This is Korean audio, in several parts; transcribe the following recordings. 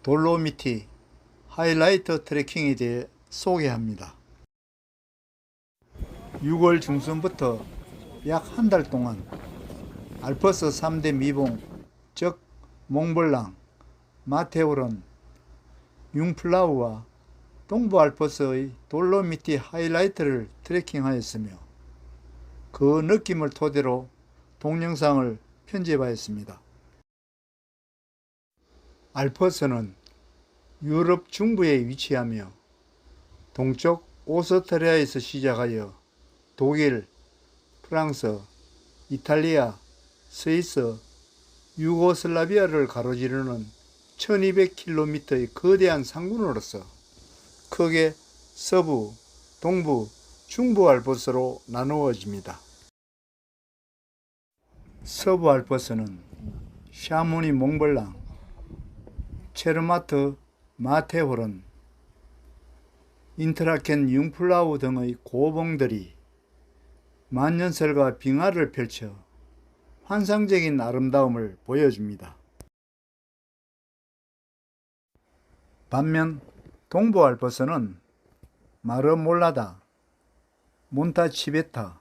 돌로미티 하이라이트 트레킹에 대해 소개합니다. 6월 중순부터 약 한 달 동안 알프스 3대 미봉, 즉 몽블랑, 마테오른, 융플라우와 동부 알프스의 돌로미티 하이라이트를 트레킹하였으며 그 느낌을 토대로 동영상을 편집하였습니다. 알프스는 유럽 중부에 위치하며 동쪽 오스트리아에서 시작하여 독일, 프랑스, 이탈리아, 스위스, 유고슬라비아를 가로지르는 1200km의 거대한 상군으로서 크게 서부, 동부, 중부 알프스로 나누어집니다. 서부 알프스는 샤무니 몽블랑, 체르마트 마테호른, 인트라켄 융플라우 등의 고봉들이 만년설과 빙하를 펼쳐 환상적인 아름다움을 보여줍니다. 반면 동부 알프스는 마르몰라다, 몬타치베타,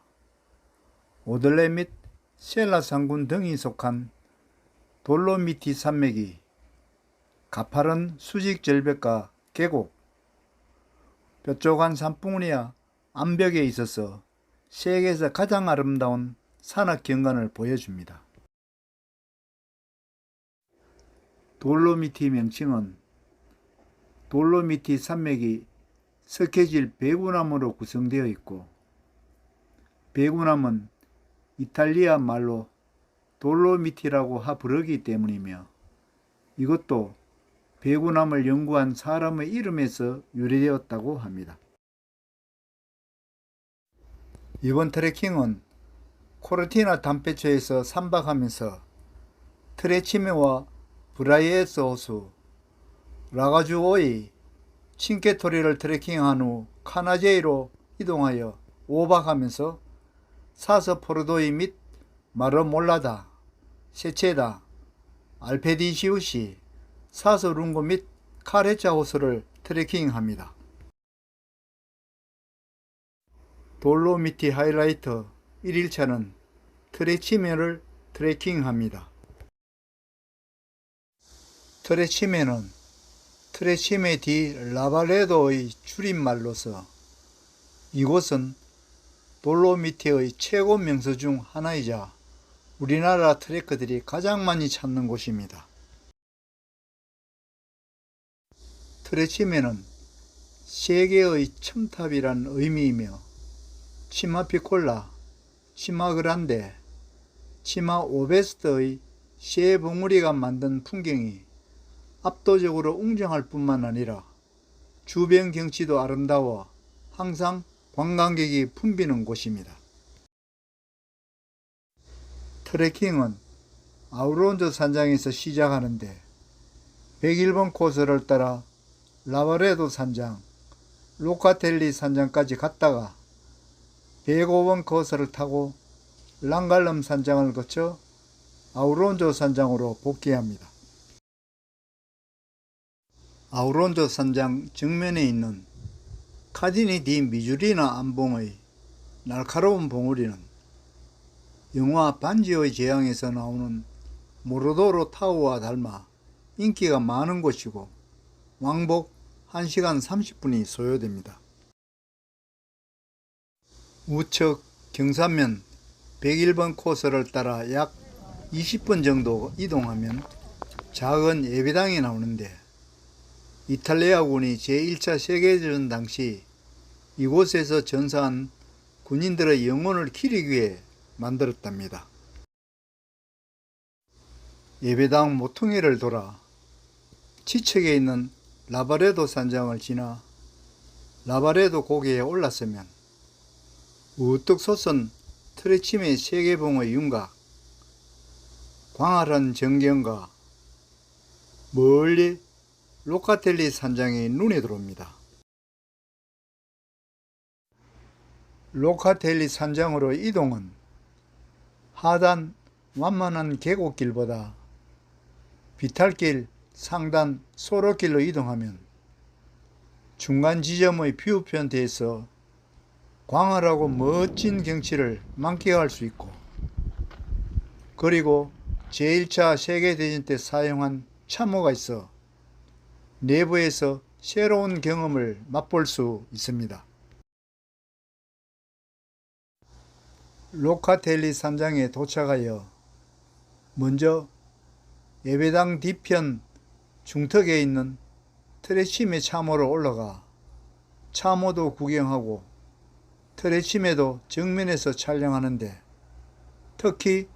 오들레 및 셀라 산군 등이 속한 돌로미티 산맥이 가파른 수직 절벽과 계곡, 뾰족한 산봉우리와 암벽에 있어서 세계에서 가장 아름다운 산악 경관을 보여줍니다. 돌로미티 명칭은 돌로미티 산맥이 석회질 배구나무로 구성되어 있고, 배구나무는 이탈리아 말로 돌로미티라고 부르기 때문이며 이것도 배구나무를 연구한 사람의 이름에서 유래되었다고 합니다. 이번 트레킹은 코르티나 담페초에서 3박하면서 트레치메와 브라이에스 호수, 라가주오이, 칭케토리를 트레킹한 후 카나제이로 이동하여 5박하면서 사서 포르도이 및 마르몰라다, 세체다, 알페디시우시, 사서 룽고 및 카레차 호수를 트레킹합니다. 돌로미티 하이라이트 1일차는 트레치메를 트레킹합니다. 트레치메는 트레치메 디 라바레도의 줄임말로서 이곳은 돌로미티의 최고 명소 중 하나이자 우리나라 트레커들이 가장 많이 찾는 곳입니다. 트레치메는 세계의 첨탑이란 의미이며 치마피콜라, 치마그란데, 치마오베스트의 세 봉우리가 만든 풍경이 압도적으로 웅장할 뿐만 아니라 주변 경치도 아름다워 항상 관광객이 붐비는 곳입니다. 트레킹은 아우론조 산장에서 시작하는데 101번 코스를 따라 라바레도 산장, 로카텔리 산장까지 갔다가 105번 코스를 타고 랑갈름 산장을 거쳐 아우론조 산장으로 복귀합니다. 아우론조 산장 정면에 있는 카디니 디 미주리나 암봉의 날카로운 봉우리는 영화 반지의 제왕에서 나오는 모로도로 타워와 닮아 인기가 많은 곳이고 왕복 1시간 30분이 소요됩니다. 우측 경사면 101번 코스를 따라 약 20분 정도 이동하면 작은 예배당이 나오는데 이탈리아군이 제1차 세계대전 당시 이곳에서 전사한 군인들의 영혼을 기리기 위해 만들었답니다. 예배당 모퉁이를 돌아 지척에 있는 라바레도 산장을 지나 라바레도 고개에 올랐으면 우뚝 솟은 트레치메 세계봉의 윤곽, 광활한 전경과 멀리 로카텔리 산장이 눈에 들어옵니다. 로카텔리 산장으로 이동은 하단 완만한 계곡길보다 비탈길 상단 소로길로 이동하면 중간 지점의 뷰포인트에서 광활하고 멋진 경치를 만끽할 수 있고, 그리고 제1차 세계대전 때 사용한 참호가 있어 내부에서 새로운 경험을 맛볼 수 있습니다. 로카텔리 산장에 도착하여 먼저 예배당 뒤편 중턱에 있는 트레치메 참호로 올라가 참호도 구경하고 트레치메도 정면에서 촬영하는데, 특히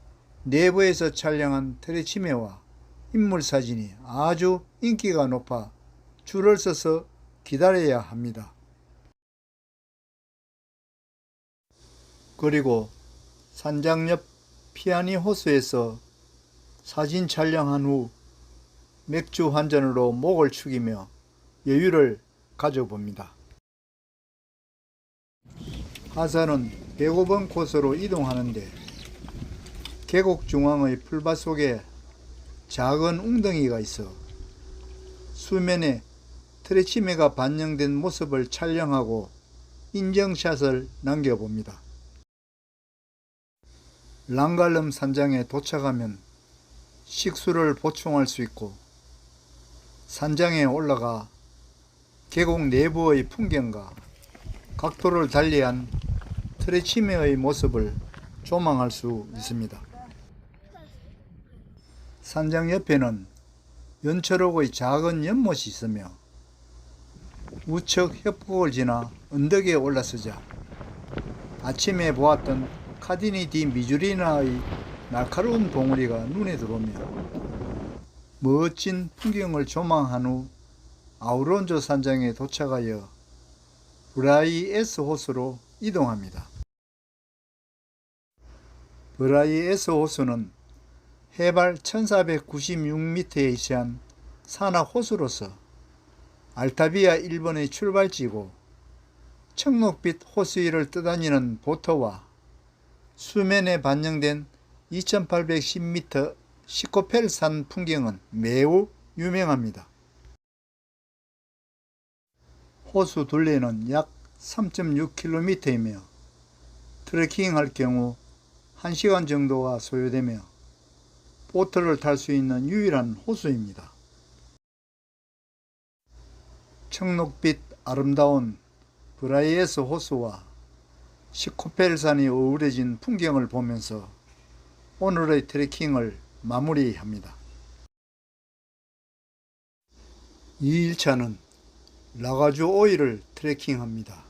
내부에서 촬영한 트레치메와 인물 사진이 아주 인기가 높아 줄을 서서 기다려야 합니다. 그리고 산장 옆 피아니 호수에서 사진 촬영한 후 맥주 한 잔으로 목을 축이며 여유를 가져봅니다. 하산은 105번 코스로 이동하는데, 계곡 중앙의 풀밭 속에 작은 웅덩이가 있어 수면에 트레치메가 반영된 모습을 촬영하고 인증샷을 남겨봅니다. 랑갈름 산장에 도착하면 식수를 보충할 수 있고, 산장에 올라가 계곡 내부의 풍경과 각도를 달리한 트레치메의 모습을 조망할 수 있습니다. 산장 옆에는 연철옥의 작은 연못이 있으며 우측 협곡을 지나 언덕에 올라서자 아침에 보았던 카디니 디 미주리나의 날카로운 봉우리가 눈에 들어오며 멋진 풍경을 조망한 후 아우론조 산장에 도착하여 브라이에스 호수로 이동합니다. 브라이에스 호수는 해발 1496m에 위치한 산악 호수로서 알타비아 1번의 출발지고, 청록빛 호수 위를 떠다니는 보트와 수면에 반영된 2810m 시코펠산 풍경은 매우 유명합니다. 호수 둘레는 약 3.6km이며 트레킹할 경우 1시간 정도가 소요되며 보트를 탈 수 있는 유일한 호수입니다. 청록빛 아름다운 브라이에스 호수와 시코펠산이 어우러진 풍경을 보면서 오늘의 트레킹을 마무리합니다. 2일차는 라가주 오이를 트레킹합니다.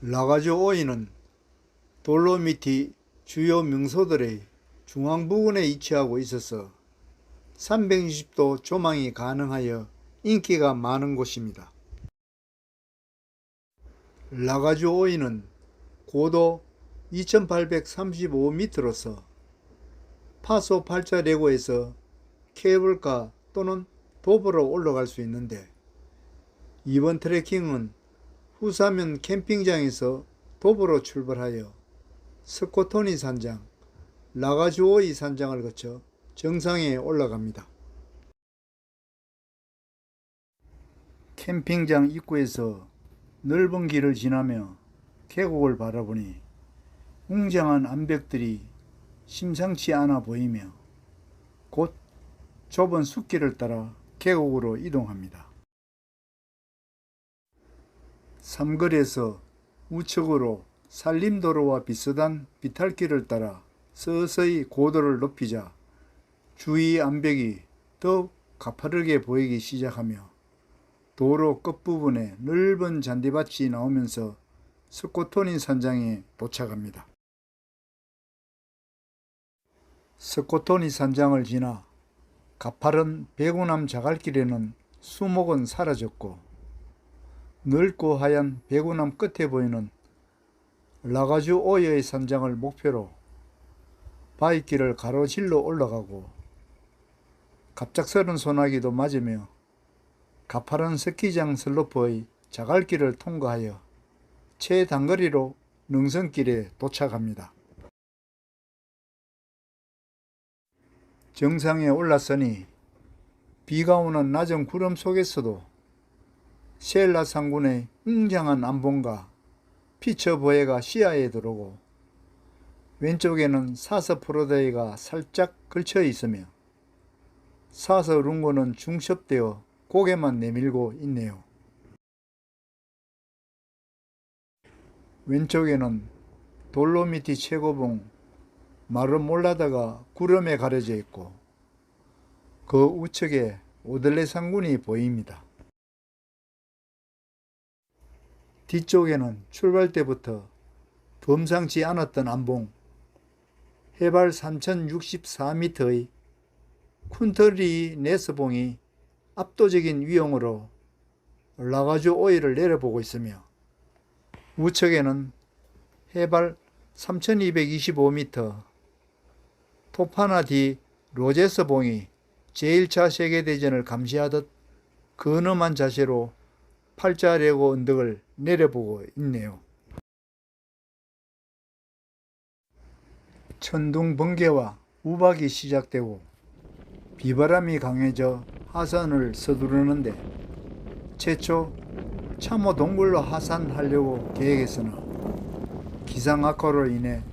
라가주 오이는 돌로미티 주요 명소들의 중앙 부근에 위치하고 있어서 360도 조망이 가능하여 인기가 많은 곳입니다. 라가주 오이는 고도 2835m로서 파소 팔자레고에서 케이블카 또는 도보로 올라갈 수 있는데, 이번 트레킹은 후사면 캠핑장에서 도보로 출발하여 스코토니 산장, 라가주오이 산장을 거쳐 정상에 올라갑니다. 캠핑장 입구에서 넓은 길을 지나며 계곡을 바라보니 웅장한 암벽들이 심상치 않아 보이며 곧 좁은 숲길을 따라 계곡으로 이동합니다. 삼거리에서 우측으로 산림도로와 비슷한 비탈길을 따라 서서히 고도를 높이자 주위 암벽이 더욱 가파르게 보이기 시작하며 도로 끝부분에 넓은 잔디밭이 나오면서 스코토니 산장에 도착합니다. 스코토니 산장을 지나 가파른 배구남 자갈길에는 수목은 사라졌고, 넓고 하얀 배구남 끝에 보이는 라가주 오이의 산장을 목표로 바위길을 가로질러 올라가고, 갑작스런 소나기도 맞으며 가파른 스키장 슬로프의 자갈길을 통과하여 최단거리로 능선길에 도착합니다. 정상에 올랐으니 비가 오는 낮은 구름 속에서도 셀라 상군의 웅장한 안봉과 피처보헤가 시야에 들어오고 왼쪽에는 사서 포로데이가 살짝 걸쳐 있으며 사서 룽고는 중첩되어 고개만 내밀고 있네요. 왼쪽에는 돌로미티 최고봉 마르몰라다가 구름에 가려져 있고 그 우측에 오들레 상군이 보입니다. 뒤쪽에는 출발 때부터 범상치 않았던 안봉, 해발 3064m의 쿤터리 네스봉이 압도적인 위용으로 라가주 오이를 내려보고 있으며 우측에는 해발 3225m 토파나 디 로제스봉이 제1차 세계대전을 감시하듯 근엄한 자세로 팔자 레고 언덕을 내려보고 있네요. 천둥 번개와 우박이 시작되고 비바람이 강해져 하산을 서두르는데 최초 참호 동굴로 하산하려고 계획했으나 기상 악화로 인해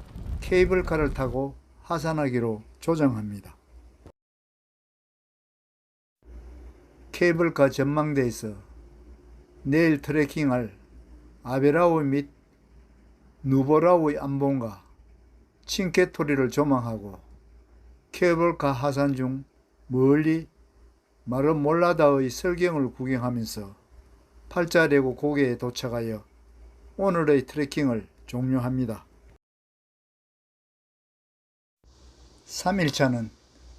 케이블카를 타고 하산하기로 조정합니다. 케이블카 전망대에서 내일 트레킹할 아베라우 및 누보라우의 안봉과 칭케토리를 조망하고 케이블카 하산 중 멀리 마르몰라다의 설경을 구경하면서 팔자레고 고개에 도착하여 오늘의 트레킹을 종료합니다. 3일차는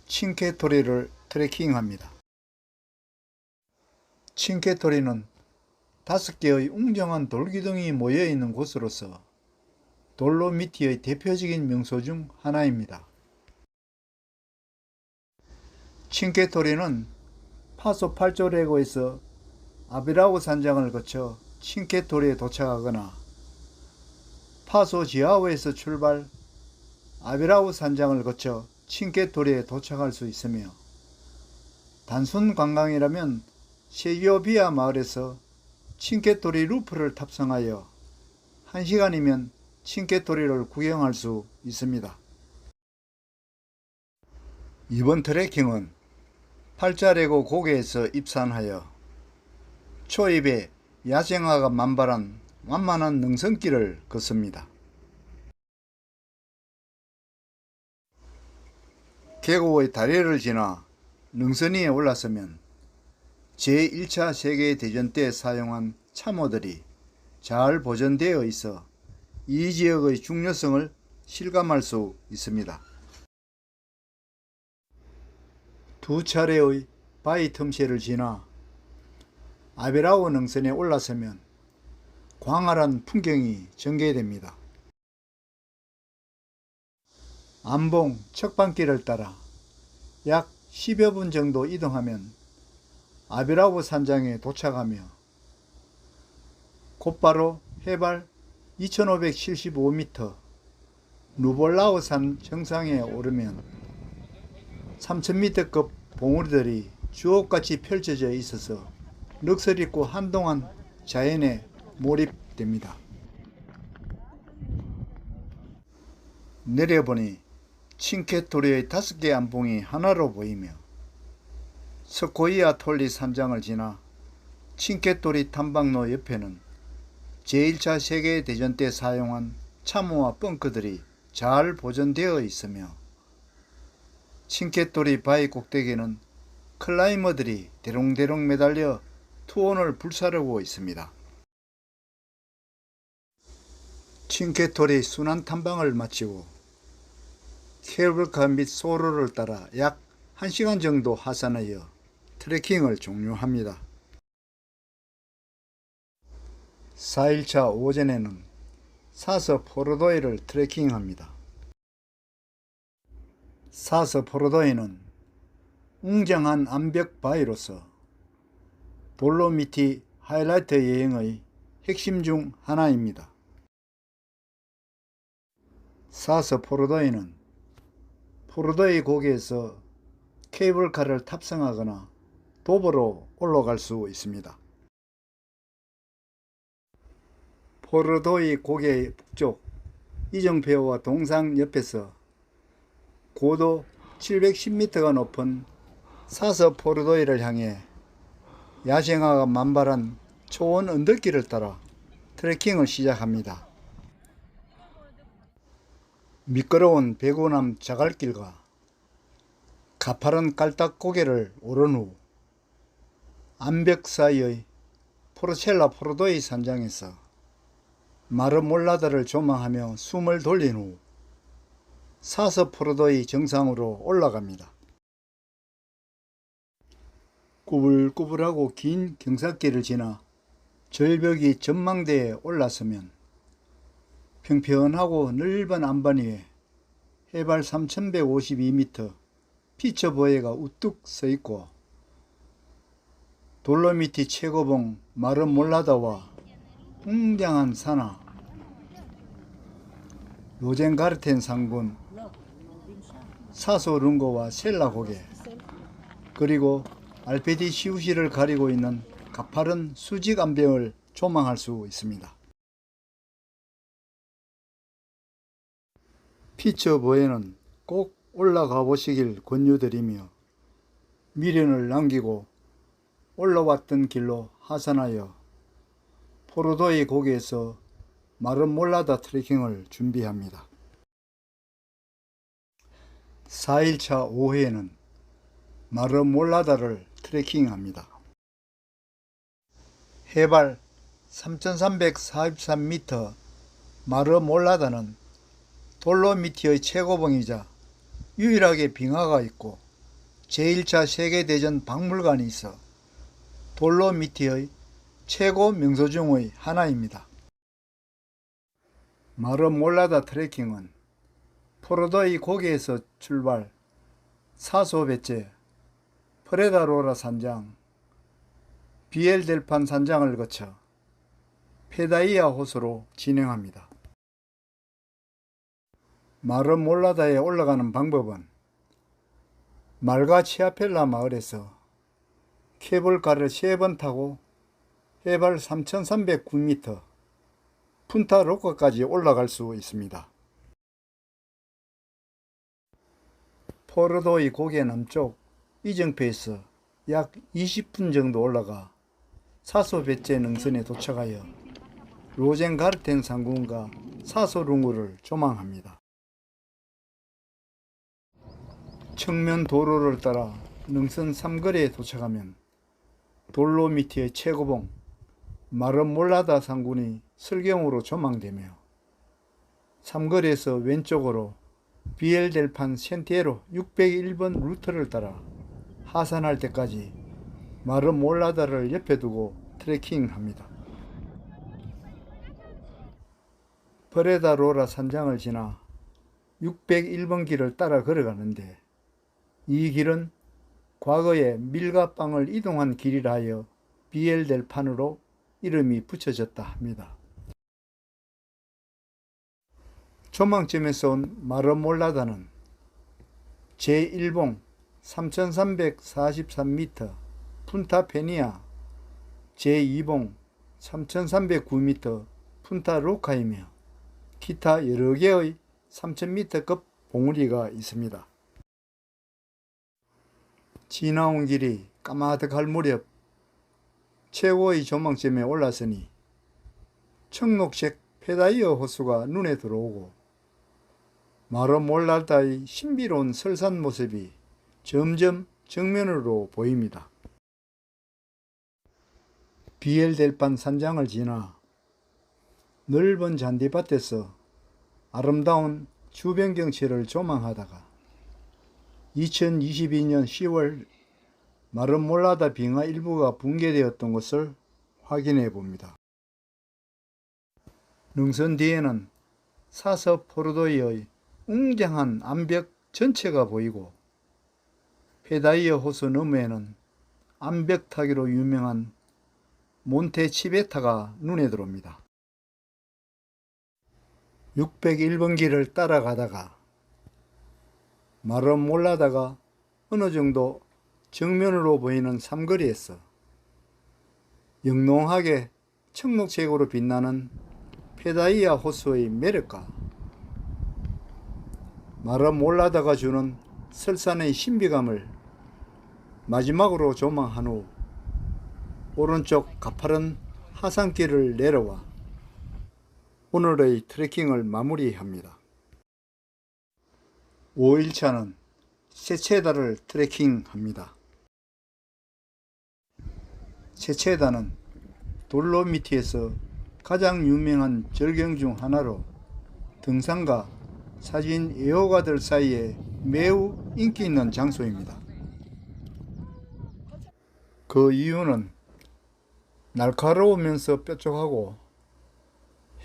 칭케토리를 트레킹합니다. 칭케토리는 5개의 웅장한 돌기둥이 모여있는 곳으로서 돌로미티의 대표적인 명소 중 하나입니다. 칭케토리는 파소 팔조레고에서 아베라우 산장을 거쳐 칭케토리에 도착하거나 파소 지하우에서 출발 아베라우 산장을 거쳐 칭케토리에 도착할 수 있으며 단순 관광이라면 세기오비아 마을에서 칭케토리 루프를 탑승하여 1시간이면 칭케토리를 구경할 수 있습니다. 이번 트레킹은 팔자레고 고개에서 입산하여 초입에 야생화가 만발한 완만한 능선길을 걷습니다. 계곡의 다리를 지나 능선 위에 올라서면 제1차 세계대전 때 사용한 참호들이 잘 보존되어 있어 이 지역의 중요성을 실감할 수 있습니다. 두 차례의 바위 틈새를 지나 아베라우 능선에 올라서면 광활한 풍경이 전개됩니다. 안봉 척방길을 따라 약 10여 분 정도 이동하면 아베라우 산장에 도착하며 곧바로 해발 2575m 누볼라우 산 정상에 오르면 3000m급 봉우리들이 주옥같이 펼쳐져 있어서 넋을 잃고 한동안 자연에 몰입됩니다. 내려보니 칭케토리의 5개 안봉이 하나로 보이며 스코이아 톨리 산장을 지나 칭케토리 탐방로 옆에는 제1차 세계대전 때 사용한 참호와 벙커들이 잘 보존되어 있으며 칭케토리 바위 꼭대기에는 클라이머들이 대롱대롱 매달려 투혼을 불사르고 있습니다. 칭케토리 순환 탐방을 마치고 케이블카 및 소로를 따라 약 1시간 정도 하산하여 트레킹을 종료합니다. 4일차 오전에는 사서 포로도이를 트레킹합니다. 사서 포로도이는 웅장한 암벽 바위로서 돌로미티 하이라이트 여행의 핵심 중 하나입니다. 사서 포로도이는 포로도이 고개에서 케이블카를 탑승하거나 도보로 올라갈 수 있습니다. 포르도이 고개 북쪽 이정표와 동상 옆에서 고도 710m가 높은 사서 포르도이를 향해 야생화가 만발한 초원 언덕길을 따라 트레킹을 시작합니다. 미끄러운 배구남 자갈길과 가파른 깔딱고개를 오른 후 암벽 사이의 포르첼라 포르도이 산장에서 마르몰라다를 조망하며 숨을 돌린 후 사서 포르도이 정상으로 올라갑니다. 꾸불꾸불하고 긴 경사길을 지나 절벽이 전망대에 올라서면 평평하고 넓은 안반 위에 해발 3152m 피처보에가 우뚝 서 있고 돌로미티 최고봉 마르몰라다와 웅장한 산하 로젠가르텐 상군 사소룬고와 셀라 고개 그리고 알페디 시우시를 가리고 있는 가파른 수직 암벽을 조망할 수 있습니다. 피처보에는 꼭 올라가 보시길 권유드리며 미련을 남기고 올라왔던 길로 하산하여 포르도이 고개에서 마르몰라다 트레킹을 준비합니다. 4일차 오후에는 마르몰라다를 트레킹합니다. 해발 3343m 마르몰라다는 돌로미티의 최고봉이자 유일하게 빙하가 있고 제1차 세계대전 박물관이 있어 돌로미티의 최고 명소 중의 하나입니다. 마르몰라다 트레킹은 포르도이 고개에서 출발 사소베체, 프레다로라 산장, 비엘델판 산장을 거쳐 페다이아 호수로 진행합니다. 마르몰라다에 올라가는 방법은 말가치아펠라 마을에서 케이블카를 3번 타고 해발 3309m 푼타로카까지 올라갈 수 있습니다. 포르도이 고개 남쪽 이정표에서 약 20분 정도 올라가 사소베체 능선에 도착하여 로젠가르텐 상군과 사소룽구를 조망합니다. 측면 도로를 따라 능선 3거리에 도착하면 돌로미티의 최고봉 마르몰라다 상군이 설경으로 조망되며 3거리에서 왼쪽으로 비엘델판 센티에로 601번 루트를 따라 하산할 때까지 마르몰라다를 옆에 두고 트레킹합니다. 프레다로라 산장을 지나 601번 길을 따라 걸어가는데 이 길은 과거에 밀과 빵을 이동한 길이라 하여 비엘델판으로 이름이 붙여졌다 합니다. 조망점에서 온 마르몰라다는 제1봉 3343m 푼타페니아, 제2봉 3309m 푼타로카이며 기타 여러 개의 3000m급 봉우리가 있습니다. 지나온 길이 까마득할 무렵 최고의 조망점에 올랐으니 청록색 페다이어 호수가 눈에 들어오고 마르몰라다의 신비로운 설산 모습이 점점 정면으로 보입니다. 비엘델판 산장을 지나 넓은 잔디밭에서 아름다운 주변 경치를 조망하다가 2022년 10월 마르몰라다 빙하 일부가 붕괴되었던 것을 확인해 봅니다. 능선 뒤에는 사서 포르도이의 웅장한 암벽 전체가 보이고 페다이어 호수 너머에는 암벽 타기로 유명한 몬테 치베타가 눈에 들어옵니다. 601번 길을 따라가다가 마르몰라다가 어느 정도 정면으로 보이는 삼거리에서 영롱하게 청록색으로 빛나는 페다이아 호수의 매력과 말아 몰라다가 주는 설산의 신비감을 마지막으로 조망한 후 오른쪽 가파른 하산길을 내려와 오늘의 트레킹을 마무리합니다. 5일차는 세체다를 트레킹합니다. 세체다는 돌로미티에서 가장 유명한 절경 중 하나로 등산가, 사진 애호가들 사이에 매우 인기 있는 장소입니다. 그 이유는 날카로우면서 뾰족하고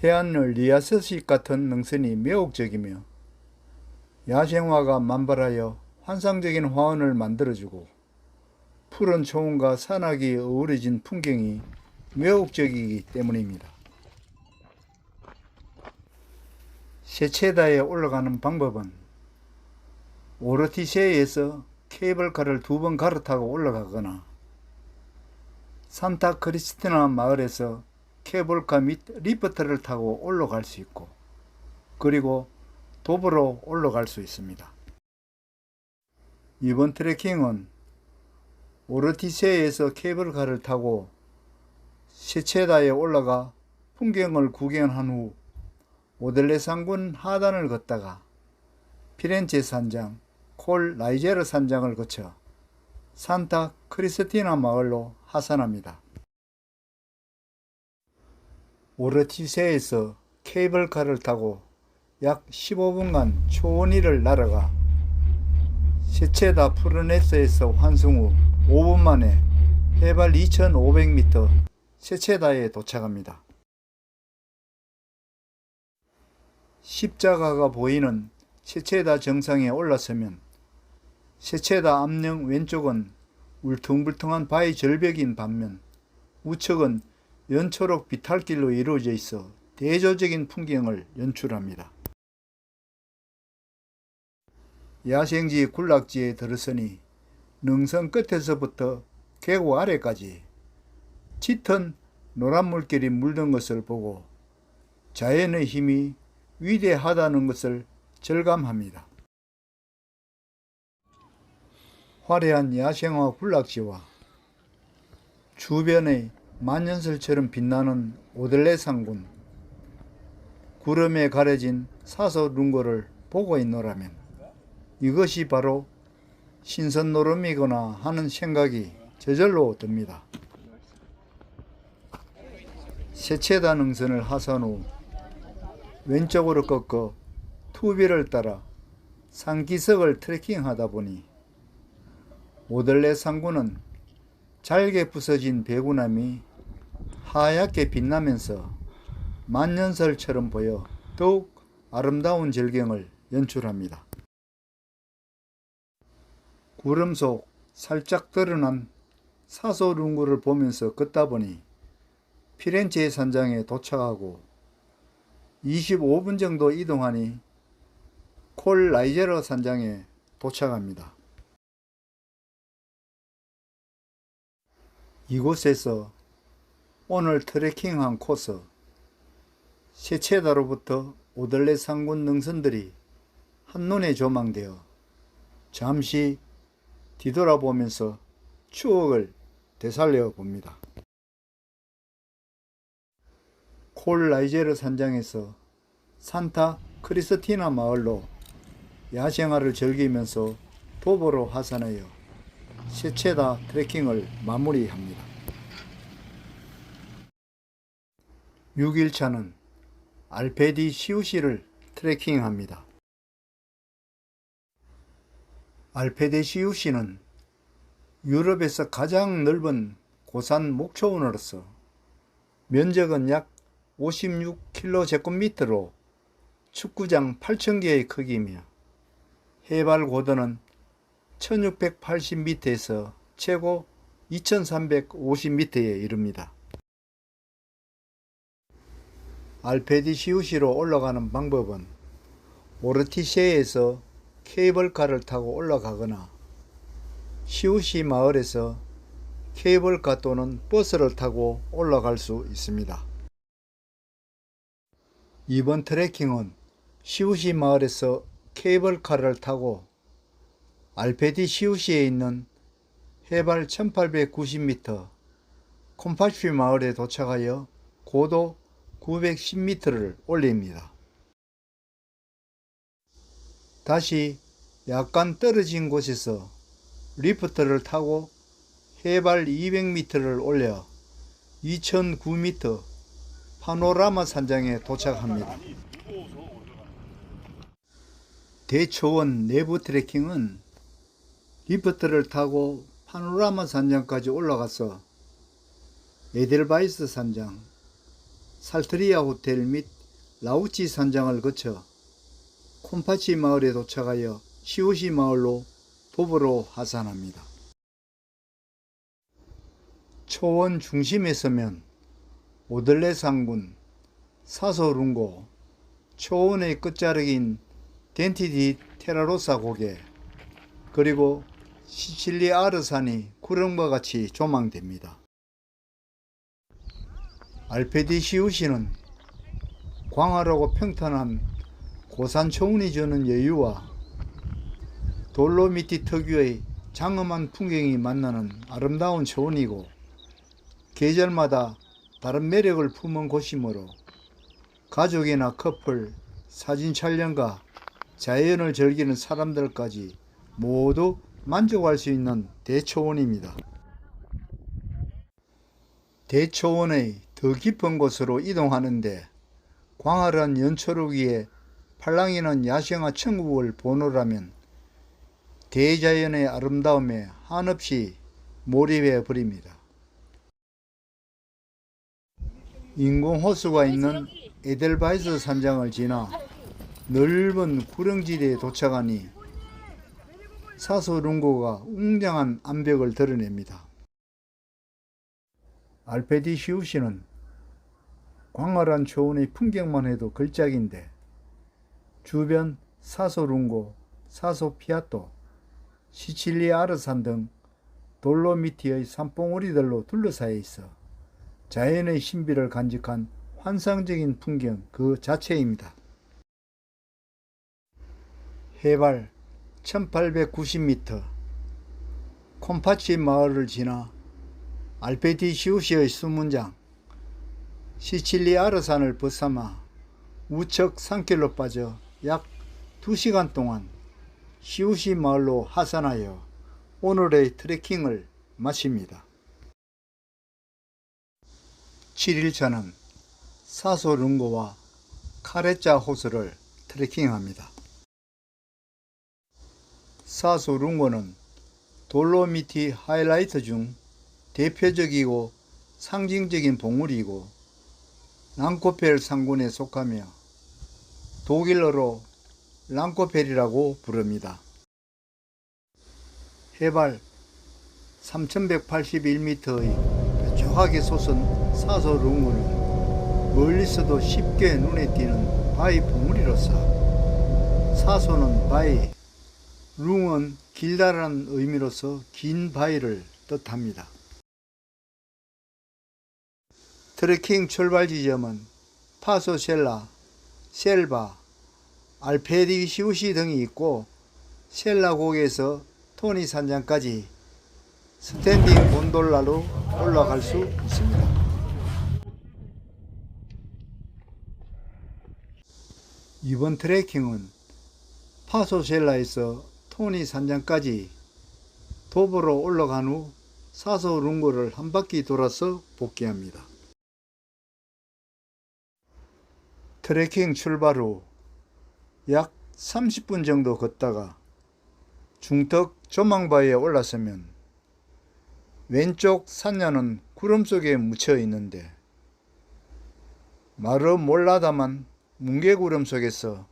해안을 리아스식 같은 능선이 매혹적이며 야생화가 만발하여 환상적인 화원을 만들어주고 푸른 초원과 산악이 어우러진 풍경이 매혹적이기 때문입니다. 세체다에 올라가는 방법은 오르티세에서 케이블카를 2번 갈아타고 올라가거나 산타 크리스티나 마을에서 케이블카 및 리프트를 타고 올라갈 수 있고 그리고 도보로 올라갈 수 있습니다. 이번 트레킹은 오르티세에서 케이블카를 타고 세체다에 올라가 풍경을 구경한 후 오델레 산군 하단을 걷다가 피렌체 산장, 콜 라이제르 산장을 거쳐 산타 크리스티나 마을로 하산합니다. 오르티세에서 케이블카를 타고 약 15분간 초원 위를 날아가 세체다 푸르네스에서 환승 후 5분 만에 해발 2500m 세체다에 도착합니다. 십자가가 보이는 세체다 정상에 올라서면 세체다 암령 왼쪽은 울퉁불퉁한 바위 절벽인 반면 우측은 연초록 비탈길로 이루어져 있어 대조적인 풍경을 연출합니다. 야생지 군락지에 들어서니 능선 끝에서부터 계곡 아래까지 짙은 노란 물결이 물든 것을 보고 자연의 힘이 위대하다는 것을 절감합니다. 화려한 야생화 군락지와 주변의 만년설처럼 빛나는 오델레 산군, 구름에 가려진 사소룬거를 보고 있노라면 이것이 바로 신선노름이거나 하는 생각이 저절로 듭니다. 세체다 능선을 하산 후 왼쪽으로 꺾어 투비를 따라 산기슭을 트레킹하다 보니 오델레 산군은 잘게 부서진 배구남이 하얗게 빛나면서 만년설처럼 보여 더욱 아름다운 절경을 연출합니다. 구름 속 살짝 드러난 사소lun구를 보면서 걷다 보니 피렌체 산장에 도착하고 25분 정도 이동하니 콜 라이제르 산장에 도착합니다. 이곳에서 오늘 트레킹한 코스 세체다로부터 오델레 산군 능선들이 한눈에 조망되어 잠시 뒤돌아보면서 추억을 되살려 봅니다. 콜 라이제르 산장에서 산타 크리스티나 마을로 야생화를 즐기면서 도보로 하산하여 세체다 트레킹을 마무리합니다. 6일차는 알페디 시우시를 트레킹합니다. 알페디 시우시는 유럽에서 가장 넓은 고산 목초원으로서 면적은 약 56km/로 축구장 8,000개의 크기이며 해발 고도는 1680m에서 최고 2350m에 이릅니다. 알페디 시우시로 올라가는 방법은 오르티세에서 케이블카를 타고 올라가거나 시우시 마을에서 케이블카 또는 버스를 타고 올라갈 수 있습니다. 이번 트레킹은 시우시 마을에서 케이블카를 타고 알페디 시우시에 있는 해발 1890m 콤파취 마을에 도착하여 고도 910m를 올립니다. 다시 약간 떨어진 곳에서 리프트를 타고 해발 200m를 올려 2009m 파노라마 산장에 도착합니다. 대초원 내부 트레킹은 리프트를 타고 파노라마 산장까지 올라가서 에델바이스 산장, 살트리아 호텔 및 라우치 산장을 거쳐 콤파치 마을에 도착하여 시우시 마을로 도보로 하산합니다. 초원 중심에 서면 오들레 상군, 사소룬고, 초원의 끝자락인 덴티디 테라로사 고개, 그리고 시칠리 아르산이 구름과 같이 조망됩니다. 알페디 시우시는 광활하고 평탄한 고산 초원이 주는 여유와 돌로미티 특유의 장엄한 풍경이 만나는 아름다운 초원이고 계절마다 다른 매력을 품은 곳이므로 가족이나 커플, 사진 촬영과 자연을 즐기는 사람들까지 모두 만족할 수 있는 대초원입니다. 대초원의 더 깊은 곳으로 이동하는데 광활한 연초록 위에 팔랑이는 야생화 천국을 보노라면 대자연의 아름다움에 한없이 몰입해 버립니다. 인공호수가 있는 에델바이스 산장을 지나 넓은 구릉지대에 도착하니 사소룬고가 웅장한 암벽을 드러냅니다. 알페디 시우시는 광활한 초원의 풍경만 해도 걸작인데 주변 사소룬고, 사소피아토, 시칠리 아르산 등 돌로미티의 산봉우리들로 둘러싸여 있어 자연의 신비를 간직한 환상적인 풍경 그 자체입니다. 해발 1890m 콤파치 마을을 지나 알페디 시우시의 수문장 시칠리 아르산을 벗삼아 우측 산길로 빠져 약 2시간 동안 시우시 마을로 하산하여 오늘의 트레킹을 마칩니다. 7일차는 사소룬고와 카레짜 호수를 트레킹합니다. 사소룬고는 돌로미티 하이라이트 중 대표적이고 상징적인 봉우리이고 랑코펠 상군에 속하며 독일어로 랑코펠이라고 부릅니다. 해발 3181m의 뾰족하게 솟은 사소룬고는 멀리서도 쉽게 눈에 띄는 바위 봉우리로서 사소는 바위, 룽은 길다라는 의미로서 긴 바위를 뜻합니다. 트레킹 출발 지점은 파소셀라, 셀바, 알페디 시우시 등이 있고 셀라 고개에서 토니 산장까지 스탠딩 곤돌라로 올라갈 수 있습니다. 이번 트레킹은 파소셀라에서 토니 산장까지 도보로 올라간 후 사소룬고를 한 바퀴 돌아서 복귀합니다. 트레킹 출발 후 약 30분 정도 걷다가 중턱 조망바위에 올라서면 왼쪽 산야는 구름 속에 묻혀 있는데 마르 몰라다만 뭉게구름 속에서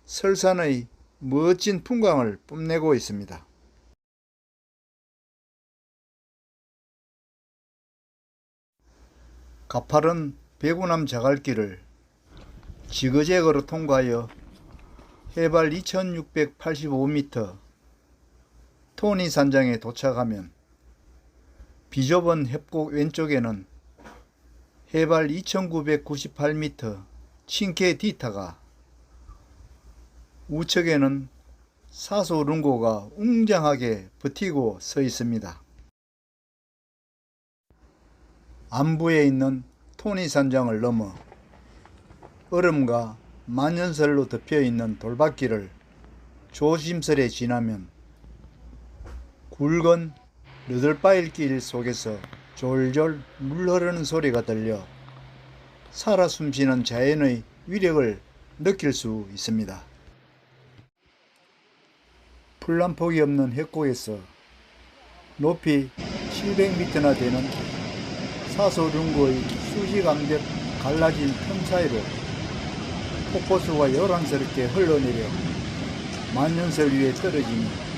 설산의 멋진 풍광을 뽐내고 있습니다. 가파른 배구남 자갈길을 지그재그로 통과하여 해발 2685m 토니 산장에 도착하면 비좁은 협곡 왼쪽에는 해발 2998m 칭케디타가, 우측에는 사소룬고가 웅장하게 버티고 서 있습니다. 안부에 있는 토니 산장을 넘어 얼음과 만년설로 덮여있는 돌밭길을 조심스레 지나면 굵은 너덜바위길 속에서 졸졸 물 흐르는 소리가 들려 살아 숨쉬는 자연의 위력을 느낄 수 있습니다. 풀란폭이 없는 협곡에서 높이 700m나 되는 사소룬고의 수직암벽 갈라진 틈 사이로 폭포수가 요란스럽게 흘러내려 만년설 위에 떨어지니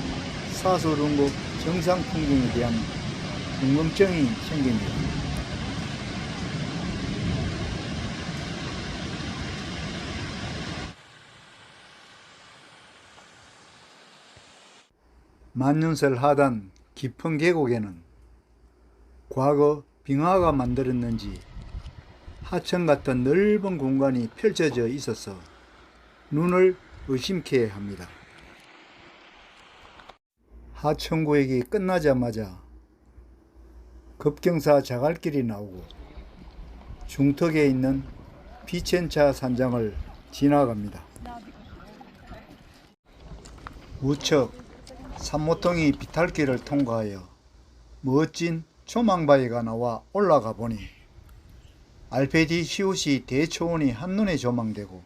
사소룬고 정상 풍경에 대한 궁금증이 생깁니다. 만년설 하단 깊은 계곡에는 과거 빙하가 만들었는지 하천 같은 넓은 공간이 펼쳐져 있어서 눈을 의심케 합니다. 하천구역이 끝나자마자 급경사 자갈길이 나오고 중턱에 있는 비첸차 산장을 지나갑니다. 우측 산모통이 비탈길을 통과하여 멋진 조망바위가 나와 올라가 보니 알페디 시우시 대초원이 한눈에 조망되고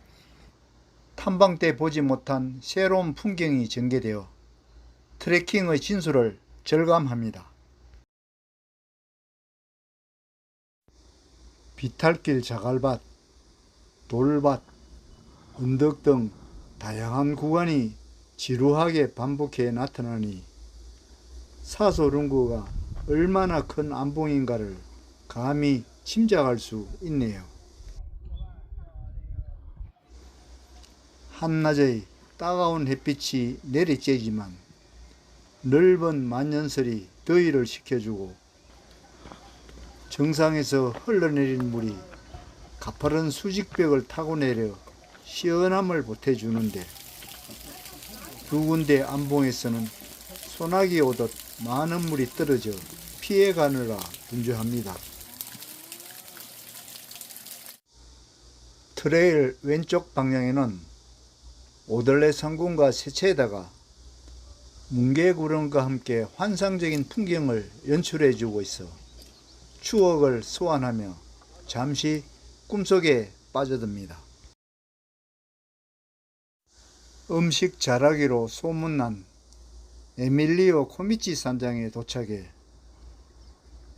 탐방 때 보지 못한 새로운 풍경이 전개되어 트레킹의 진수를 절감합니다. 비탈길 자갈밭, 돌밭, 언덕 등 다양한 구간이 지루하게 반복해 나타나니 사소룬고가 얼마나 큰 안봉인가를 감히 짐작할 수 있네요. 한낮의 따가운 햇빛이 내리쬐지만 넓은 만년설이 더위를 식혀주고 정상에서 흘러내린 물이 가파른 수직벽을 타고 내려 시원함을 보태주는데 두 군데 안봉에서는 소나기 오듯 많은 물이 떨어져 피해가느라 분주합니다. 트레일 왼쪽 방향에는 오들레 상군과 세체에다가 뭉게구름과 함께 환상적인 풍경을 연출해주고 있어 추억을 소환하며 잠시 꿈속에 빠져듭니다. 음식 잘하기로 소문난 에밀리오 코미치 산장에 도착해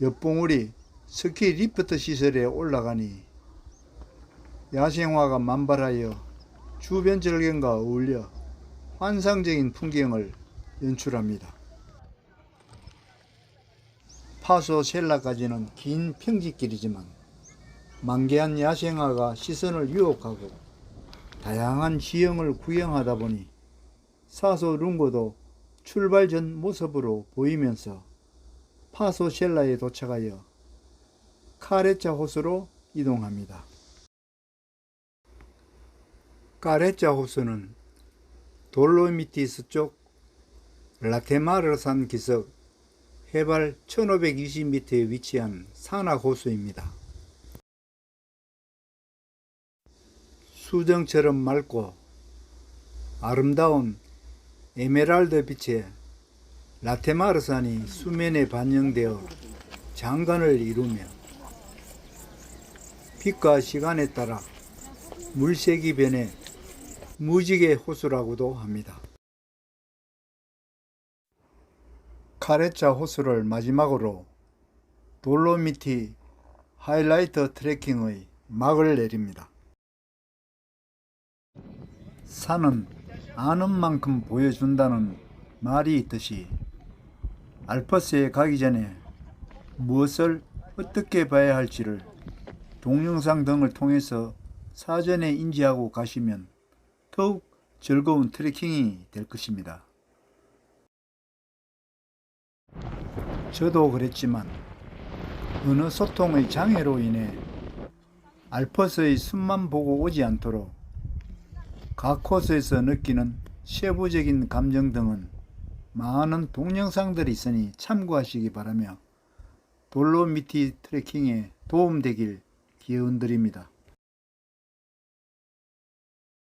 옆봉우리 스키 리프트 시설에 올라가니 야생화가 만발하여 주변 절경과 어울려 환상적인 풍경을 연출합니다. 파소 셀라까지는 긴 평지길이지만 만개한 야생화가 시선을 유혹하고 다양한 지형을 구경하다 보니 사소룬고도 출발 전 모습으로 보이면서 파소 셀라에 도착하여 카레차 호수로 이동합니다. 카레차 호수는 돌로미티스 쪽 라테마르산 기슭 해발 1520m에 위치한 산악 호수입니다. 수정처럼 맑고 아름다운 에메랄드 빛에 라테마르산이 수면에 반영되어 장관을 이루며 빛과 시간에 따라 물색이 변해 무지개 호수라고도 합니다. 카레차 호수를 마지막으로 돌로미티 하이라이트 트레킹의 막을 내립니다. 산은 아는 만큼 보여준다는 말이 있듯이 알프스에 가기 전에 무엇을 어떻게 봐야 할지를 동영상 등을 통해서 사전에 인지하고 가시면 더욱 즐거운 트레킹이 될 것입니다. 저도 그랬지만 어느 소통의 장애로 인해 알퍼스의 숲만 보고 오지 않도록 각 코스에서 느끼는 세부적인 감정 등은 많은 동영상들이 있으니 참고하시기 바라며 돌로미티 트레킹에 도움되길 기원드립니다.